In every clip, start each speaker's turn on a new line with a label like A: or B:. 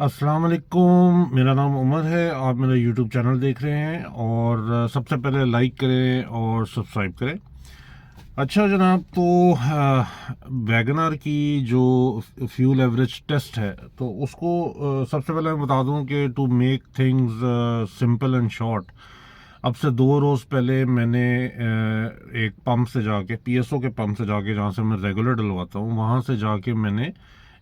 A: अस्सलाम वालेकुम, मेरा नाम उमर है। आप मेरा यूट्यूब चैनल देख रहे हैं और सबसे पहले लाइक करें और सब्सक्राइब करें। अच्छा जनाब, तो वैगनर की जो फ्यूल एवरेज टेस्ट है, तो उसको सबसे पहले मैं बता दूं कि to make things simple and short, अब से 2 रोज़ पहले मैंने एक पंप से जाके, पीएसओ के पंप से जाके, जहाँ से मैं रेगुलर डलवाता हूँ, वहाँ से जाके मैंने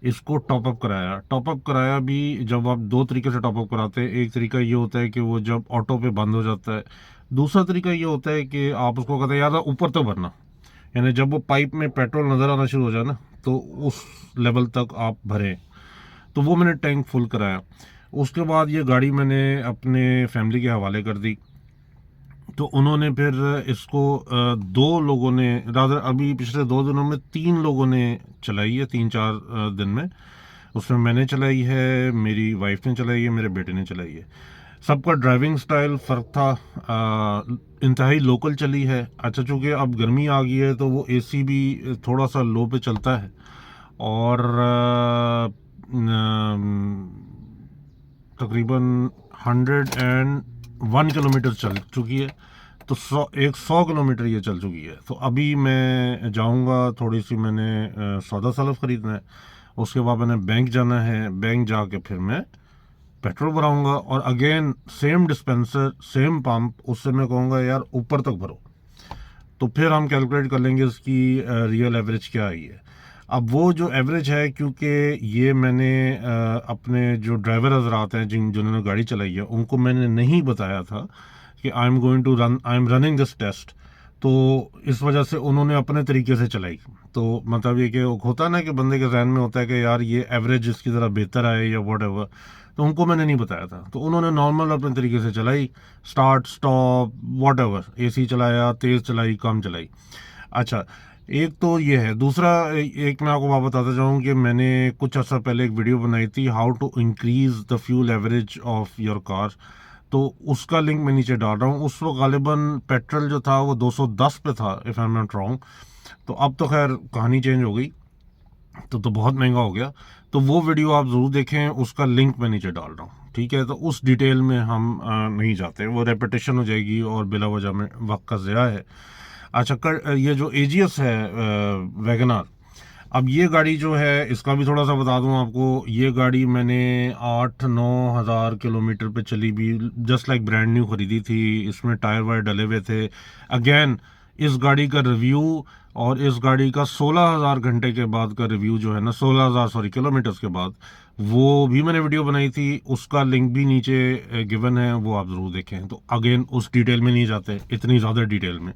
A: इसको टॉपअप कराया। टॉपअप कराया भी, जब आप दो तरीके से टॉपअप कराते हैं। एक तरीका ये होता है कि वो जब ऑटो पे बंद हो जाता है। दूसरा तरीका ये होता है कि आप उसको कहते हैं यार ऊपर तो भरना, यानी जब वो पाइप में पेट्रोल नज़र आना शुरू हो जाए ना, तो उस लेवल तक आप भरें। तो वो मैंने टैंक फुल कराया। उसके बाद ये गाड़ी मैंने अपने फैमिली के हवाले कर दी। तो उन्होंने फिर इसको दो लोगों ने, रादर अभी पिछले 2 दिनों में 3 लोगों ने चलाई है, 3-4 दिन में। उसमें मैंने चलाई है, मेरी वाइफ ने चलाई है, मेरे बेटे ने चलाई है। सबका ड्राइविंग स्टाइल फ़र्क था। इंतहाई लोकल चली है। अच्छा, चूँकि अब गर्मी आ गई है तो वो एसी भी थोड़ा सा लो पे चलता है। और तकरीबन 101 किलोमीटर चल चुकी है। तो 100 किलोमीटर ये चल चुकी है। तो अभी मैं जाऊंगा, थोड़ी सी मैंने सौदा सलफ खरीदना है। उसके बाद मैंने बैंक जाना है। बैंक जाके फिर मैं पेट्रोल भराऊंगा और again same dispenser, same pump, उससे मैं कहूँगा यार ऊपर तक भरो। तो फिर हम कैलकुलेट कर लेंगे इसकी रियल एवरेज क्या आई है। अब वो जो एवरेज है, क्योंकि ये मैंने अपने जो ड्राइवर हजरात हैं जिन्होंने गाड़ी चलाई है, उनको मैंने नहीं बताया था कि I am running this test. तो इस वजह से उन्होंने अपने तरीके से चलाई। तो मतलब ये कि होता है ना कि बंदे के जहन में होता है कि यार ये एवरेज इसकी ज़रा बेहतर आए या वट एवर। तो उनको मैंने नहीं बताया था, तो उन्होंने नॉर्मल अपने तरीके से चलाई, start stop what ever, AC चलाया, तेज़ चलाई, कम चलाई। अच्छा, एक तो ये है। दूसरा, एक मैं आपको बात बताता जाऊँ कि मैंने कुछ अर्सा पहले एक वीडियो बनाई थी, how to increase the fuel average of your car. तो उसका लिंक मैं नीचे डाल रहा हूँ। उस वक्त गालिबन पेट्रोल जो था वो 210 पे था, if I am not wrong. तो अब तो खैर कहानी चेंज हो गई, तो बहुत महंगा हो गया। तो वो वीडियो आप ज़रूर देखें, उसका लिंक मैं नीचे डाल रहा हूँ, ठीक है। तो उस डिटेल में हम नहीं जाते, वो रेपिटेशन हो जाएगी और बिला वजह में वक्त का ज़या है। अच्छा, ये जो एजीएस है वैगनार, अब ये गाड़ी जो है, इसका भी थोड़ा सा बता दूं आपको। ये गाड़ी मैंने 8-9 हज़ार किलोमीटर पे चली भी, जस्ट लाइक ब्रांड न्यू खरीदी थी। इसमें टायर वायर डले हुए थे। अगेन इस गाड़ी का रिव्यू और इस गाड़ी का 16,000 घंटे के बाद का रिव्यू जो है ना, 16,000 सॉरी किलोमीटर्स के बाद, वो भी मैंने वीडियो बनाई थी। उसका लिंक भी नीचे गिवन है, वो आप ज़रूर देखें। तो अगेन उस डिटेल में नहीं जाते, इतनी ज़्यादा डिटेल में।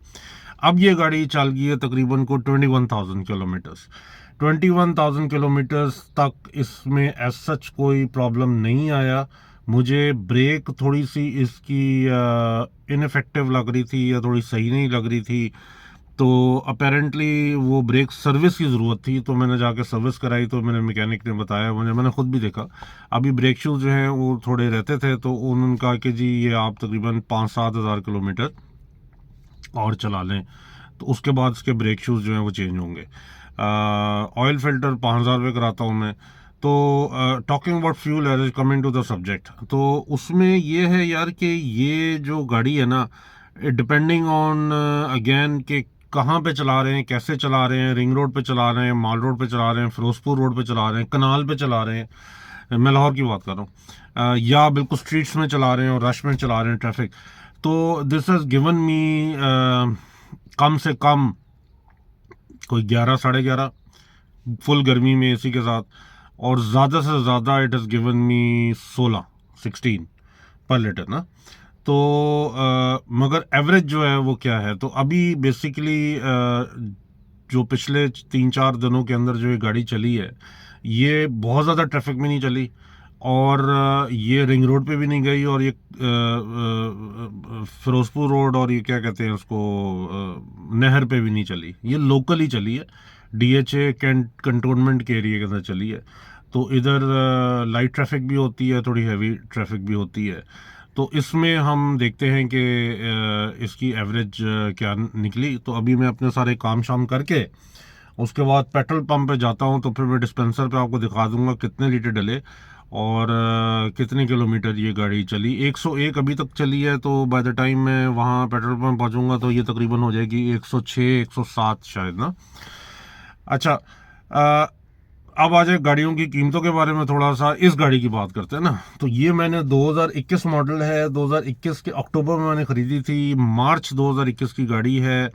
A: अब ये गाड़ी चल गई है तकरीबन को 21,000 किलोमीटर्स। 21,000 किलोमीटर्स तक इसमें एज सच कोई प्रॉब्लम नहीं आया। मुझे ब्रेक थोड़ी सी इसकी इनफेक्टिव लग रही थी या थोड़ी सही नहीं लग रही थी। तो अपेरेंटली वो ब्रेक सर्विस की ज़रूरत थी, तो मैंने जाके सर्विस कराई। तो मैंने मैकेनिक ने बताया, मैंने खुद भी देखा। अभी ब्रेक शूज़ जो हैं वो थोड़े रहते थे, तो उन्होंने कहा कि जी ये आप तकरीबन 5-7 हज़ार किलोमीटर और चला लें, तो उसके बाद इसके ब्रेक शूज़ जो हैं वो चेंज होंगे। ऑयल फिल्टर 5,000 रुपये कराता हूँ मैं। तो talking about fuel average, coming to the subject, तो उसमें ये है यार कि ये जो गाड़ी है ना, डिपेंडिंग ऑन अगेन कि कहाँ पे चला रहे हैं, कैसे चला रहे हैं, रिंग रोड पे चला रहे हैं, माल रोड पे चला रहे हैं, फिरोजपुर रोड पे चला रहे हैं, कनाल पे चला रहे हैं, मैं लाहौर की बात कर रहा हूँ, या बिल्कुल स्ट्रीट्स में चला रहे हैं और रश में चला रहे हैं, ट्रैफिक। तो दिस हैज़ गिवन मी कम से कम कोई 11-11.5 फुल गर्मी में एसी के साथ, और ज़्यादा से ज़्यादा इट हैज़ गिवन मी 16 पर लीटर ना। तो मगर एवरेज जो है वो क्या है, तो अभी बेसिकली जो पिछले 3-4 दिनों के अंदर जो ये गाड़ी चली है, ये बहुत ज़्यादा ट्रैफिक में नहीं चली, और ये रिंग रोड पे भी नहीं गई, और ये फिरोजपुर रोड और ये क्या कहते हैं उसको, नहर पे भी नहीं चली। ये लोकल ही चली है, डीएचए कंटोनमेंट के एरिया के अंदर चली है। तो इधर लाइट ट्रैफिक भी होती है, थोड़ी हैवी ट्रैफिक भी होती है। तो इसमें हम देखते हैं कि इसकी एवरेज क्या निकली। तो अभी मैं अपने सारे काम शाम करके उसके बाद पेट्रोल पंप पे जाता हूँ, तो फिर मैं डिस्पेंसर पे आपको दिखा दूंगा कितने लीटर डले। और कितने किलोमीटर ये गाड़ी चली, 101 अभी तक चली है। तो बाय द टाइम मैं वहाँ पेट्रोल पंप पहुँचूंगा तो ये तकरीबन हो जाएगी 106 107 शायद ना। अच्छा, अब आ जाए गाड़ियों की कीमतों के बारे में। थोड़ा सा इस गाड़ी की बात करते हैं ना। तो ये मैंने 2021 मॉडल है, 2021 के अक्टूबर में मैंने ख़रीदी थी, मार्च 2021 की गाड़ी है।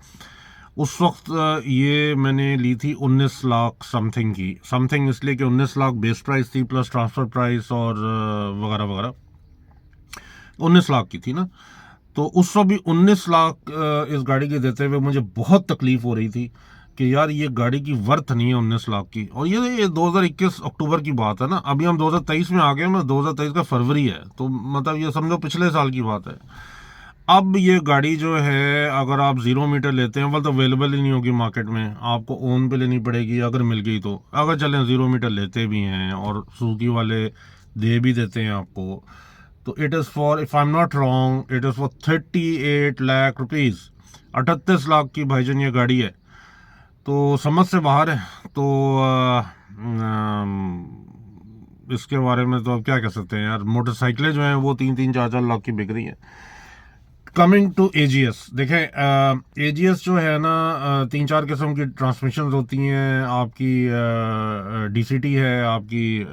A: उस वक्त ये मैंने ली थी 19 लाख समथिंग की। समथिंग इसलिए कि 19 लाख बेस प्राइस थी प्लस ट्रांसफ़र प्राइस और वगैरह वगैरह, 19 लाख की थी ना। तो उस वक्त भी 19 लाख इस गाड़ी के देते हुए मुझे बहुत तकलीफ हो रही थी कि यार ये गाड़ी की वर्थ नहीं है 19 लाख की। और ये 2021 अक्टूबर की बात है ना, अभी हम 2023 में आ गए हैं, 2023 का फरवरी है, तो मतलब ये समझो पिछले साल की बात है। अब ये गाड़ी जो है अगर आप 0 मीटर लेते हैं, well तो अवेलेबल ही नहीं होगी मार्केट में, आपको ओन पे लेनी पड़ेगी अगर मिल गई तो। अगर चलें 0 मीटर लेते भी हैं और सुजुकी वाले दे भी देते हैं आपको, तो it is for, if I am not wrong, it is for 38 lakh rupees, 38 lakh की भाईजान ये गाड़ी है। तो समझ से बाहर है। तो इसके बारे में तो अब क्या कह सकते हैं यार। मोटरसाइकिलें जो हैं वो 3-4 लाख की बिक रही हैं। कमिंग टू एजीएस, देखें एजीएस जो है ना, 3-4 किस्म की ट्रांसमिशन होती हैं आपकी। डीसीटी है, आपकी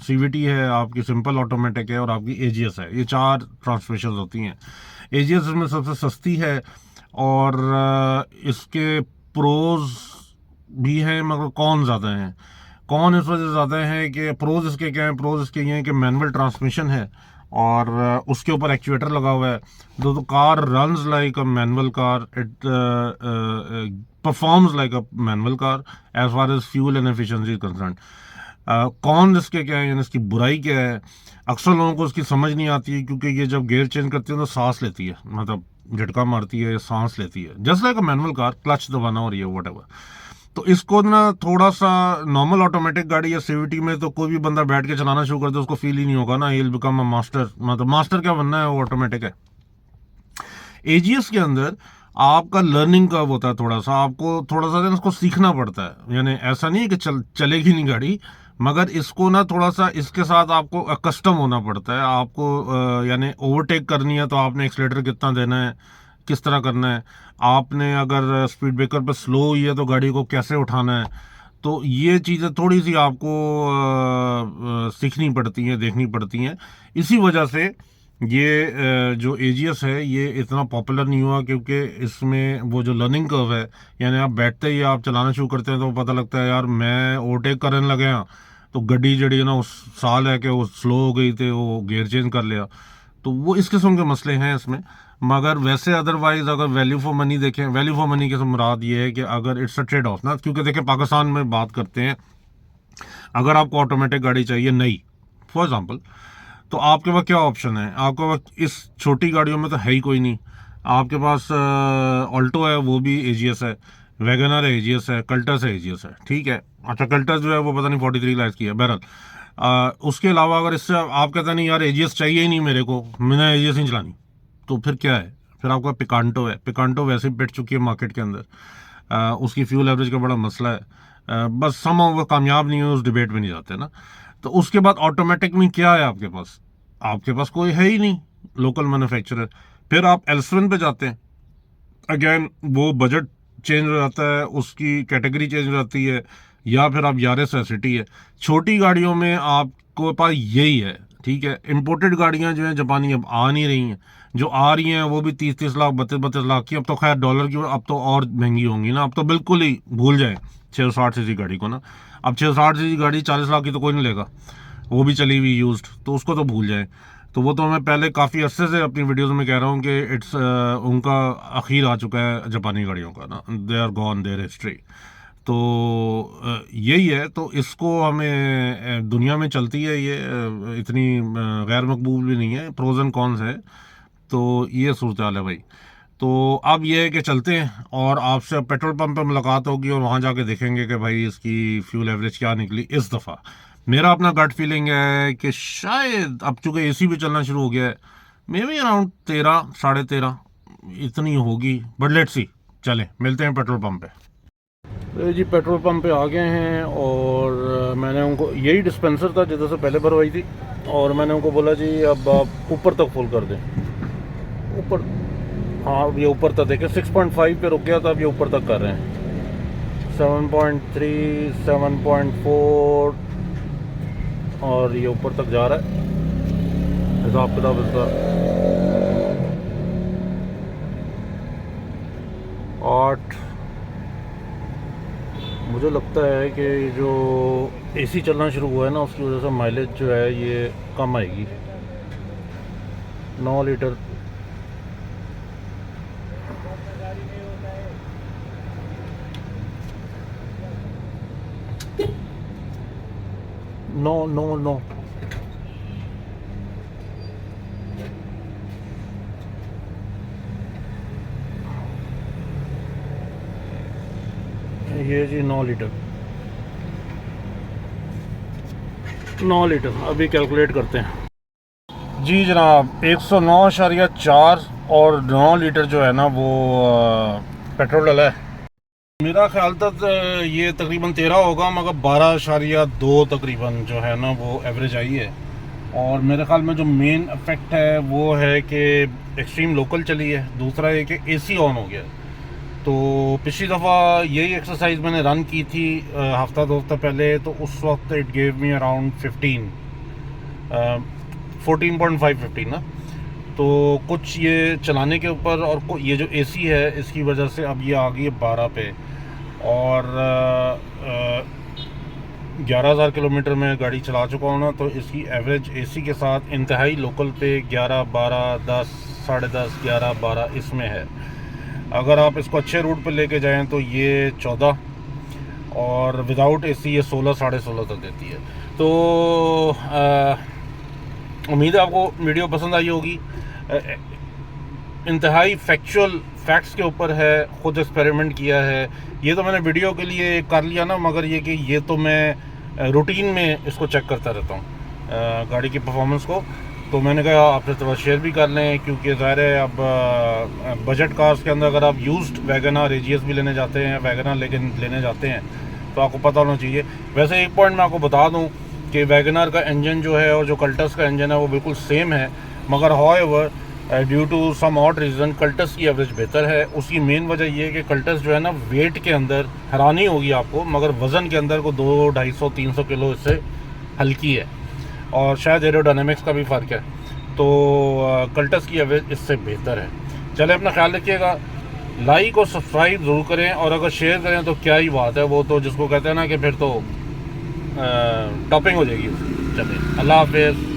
A: सीवीटी है, आपकी सिंपल ऑटोमेटिक है और आपकी एजीएस है। ये 4 ट्रांसमिशन होती हैं। एजीएस में सबसे सस्ती है और इसके प्रोज भी हैं मगर कौन ज़्यादा हैं। कौन इस वजह से ज़्यादा है कि प्रोज इसके क्या हैं, प्रोज इसके ये हैं कि मैनुअल ट्रांसमिशन है और उसके ऊपर एक्चुएटर लगा हुआ है। दो car runs like a manual car, it performs like a manual car as far as fuel and efficiency concern. कौन इसके क्या है, यानी इसकी बुराई क्या है, अक्सर लोगों को इसकी समझ नहीं आती है क्योंकि ये जब गियर चेंज करती है तो सांस लेती है, मतलब झटका मारती है, सांस लेती है, just like a manual car, clutch दबाना और ये व्हाटएवर। तो इसको ना थोड़ा सा नॉर्मल ऑटोमेटिक गाड़ी या सीवीटी में तो कोई भी बंदा बैठ के चलाना शुरू कर दे उसको फील ही नहीं होगा ना, he will become a master, मतलब मास्टर क्या बनना है, वो ऑटोमेटिक है। एजीएस के अंदर आपका लर्निंग कर्व होता है, थोड़ा सा आपको थोड़ा सा इसको सीखना पड़ता है। यानी ऐसा नहीं है कि चलेगी नहीं गाड़ी, मगर इसको ना थोड़ा सा इसके साथ आपको कस्टम होना पड़ता है। आपको यानी ओवरटेक करनी है तो आपने एक्सीलेटर कितना देना है, किस तरह करना है, आपने अगर स्पीड ब्रेकर पर स्लो हुई है तो गाड़ी को कैसे उठाना है। तो ये चीज़ें थोड़ी सी आपको सीखनी पड़ती हैं, देखनी पड़ती हैं। इसी वजह से ये जो एजीएस है ये इतना पॉपुलर नहीं हुआ क्योंकि इसमें वो जो लर्निंग कर्व है, यानी आप बैठते ही आप चलाना शुरू करते हैं तो पता लगता है यार मैं ओवरटेक करने लगे हैं तो गड्डी जड़ी है ना उस साल है कि वो स्लो हो गई थी, वो गियर चेंज कर लिया। तो वो इस किस्म के मसले हैं इसमें। मगर वैसे अदरवाइज अगर वैल्यू फॉर मनी देखें, वैल्यू फॉर मनी की मुराद ये है कि अगर इट्स अ ट्रेड ऑफ ना, क्योंकि देखें पाकिस्तान में बात करते हैं, अगर आपको ऑटोमेटिक गाड़ी चाहिए नई फॉर एग्जांपल, तो आपके पास क्या ऑप्शन है, आपके पास इस छोटी गाड़ियों में तो है ही कोई नहीं। आपके पास ऑल्टो है, वो भी एजीएस है, वैगनर है एजीएस है, कल्टस है एजीएस है, ठीक है। अच्छा कल्टस जो है वो पता नहीं 43 लाख की है। बहरहाल उसके अलावा अगर इससे आप कहते नहीं यार एजीएस चाहिए ही नहीं मेरे को, मैंने एजीएस नहीं चलानी, तो फिर क्या है, फिर आपका पिकांटो है। पिकांटो वैसे ही पिट चुकी है मार्केट के अंदर, उसकी फ्यूल एवरेज का बड़ा मसला है, बस सम वो कामयाब नहीं है, उस डिबेट में नहीं जाते ना। तो उसके बाद ऑटोमेटिक में क्या है आपके पास, आपके पास कोई है ही नहीं लोकल मैन्युफैक्चरर। फिर आप एल7 पे जाते हैं, अगेन वो बजट चेंज हो जाता है, उसकी कैटेगरी चेंज हो जाती है, या फिर आप यारिस है, सिटी है। छोटी गाड़ियों में आपको पास यही है, ठीक है। इंपोर्टेड गाड़ियां जो हैं जापानी अब आ नहीं रही हैं, जो आ रही हैं वो भी 30-30 लाख 32-32 लाख की। अब तो खैर डॉलर की अब तो और महंगी होंगी ना, अब तो बिल्कुल ही भूल जाएं 660 सीसी गाड़ी को ना। अब 660 सीसी गाड़ी 40 लाख की तो कोई नहीं लेगा, वो भी चली हुई यूज्ड, तो उसको तो भूल जाएं। तो वो तो मैं पहले काफ़ी अरसे से अपनी वीडियोस में कह रहा हूँ कि इट्स उनका आखिर आ चुका है जापानी गाड़ियों का ना, they are gone their history. तो यही है। तो इसको हमें दुनिया में चलती है ये, इतनी गैर मकबूल भी नहीं है, प्रोज एंड कॉन्स है। तो ये सूरत हाल है भाई। तो अब ये है कि चलते हैं और आपसे पेट्रोल पंप पे मुलाकात होगी और वहाँ जाके देखेंगे कि भाई इसकी फ्यूल एवरेज क्या निकली इस दफ़ा। मेरा अपना गट फीलिंग है कि शायद अब चूँकि एसी भी चलना शुरू हो गया है, मे बी अराउंड 13 साढ़े 13 इतनी होगी, बट लेट्स सी। चलें मिलते हैं पेट्रोल पंप पे। जी पेट्रोल पंप पे आ गए हैं और मैंने उनको यही डिस्पेंसर था जिधर से पहले भरवाई थी और मैंने उनको बोला जी अब आप ऊपर तक फुल कर दें। ऊपर, हाँ अब ये ऊपर तक देखें 6.5 पे रुक गया था, अब ये ऊपर तक कर रहे हैं 7.3 7.4 और ये ऊपर तक जा रहा है। हिसाब किताब इसका 8। मुझे लगता है कि जो एसी चलना शुरू हुआ है ना उसकी वजह से माइलेज जो है ये कम आएगी। 9 लीटर। नो नो नो ये जी 9 लीटर 9 लीटर अभी कैलकुलेट करते हैं। जी जनाब 109.4 और 9 लीटर जो है ना वो पेट्रोल डला है। मेरा ख्याल था ये तकरीबन 13 होगा मगर 12.2 तकरीबन जो है ना वो एवरेज आई है। और मेरे ख्याल में जो मेन इफेक्ट है वो है कि एक्सट्रीम लोकल चली है, दूसरा है कि एसी ऑन हो गया। तो पिछली दफ़ा यही एक्सरसाइज मैंने रन की थी हफ्ता 2 हफ्ता पहले, तो उस वक्त इट गेव मी अराउंड 14.5 ना। तो कुछ ये चलाने के ऊपर और ये जो एसी है इसकी वजह से अब ये आ गई है 12 पे और 11,000 किलोमीटर में गाड़ी चला चुका हूँ ना, तो इसकी एवरेज एसी के साथ इंतहाई लोकल पे 11, 12, 10, 10.5, 11, 12 इसमें है। अगर आप इसको अच्छे रूट पे लेके जाएं तो ये 14 और विदाउट एसी ये 16, 16.5 तक देती है। तो उम्मीद है आपको वीडियो पसंद आई होगी। इंतहाई फैक्चुअल फैक्ट्स के ऊपर है, ख़ुद एक्सपेरिमेंट किया है। ये तो मैंने वीडियो के लिए कर लिया ना, मगर ये कि ये तो मैं रूटीन में इसको चेक करता रहता हूँ गाड़ी की परफॉर्मेंस को। तो मैंने कहा आपसे थोड़ा शेयर भी कर लें, क्योंकि ज़ाहिर है अब बजट कार्स के अंदर अगर आप यूज्ड वैगनर एजीएस भी लेने जाते हैं, वैगनर लेने जाते हैं तो आपको पता होना चाहिए। वैसे एक पॉइंट मैं आपको बता दूँ कि वैगनर का इंजन जो है और जो कल्टस का इंजन है वो बिल्कुल सेम है, मगर however due to some odd reason Cultus की एवरेज बेहतर है। उसकी मेन वजह ये है कि कल्टस जो है ना वेट के अंदर हैरानी होगी आपको, मगर वज़न के अंदर को 200, 250, 300 किलो इससे हल्की है और शायद एरोडायनेमिक्स का भी फ़र्क है। तो कल्टस की एवरेज इससे बेहतर है। चले अपना ख्याल रखिएगा, लाइक और सब्सक्राइब ज़रूर करें और अगर शेयर करें तो क्या ही बात है, वो तो जिसको कहते हैं ना कि फिर तो टॉपिंग हो जाएगी। चलिए अल्लाह हाफ़िज़।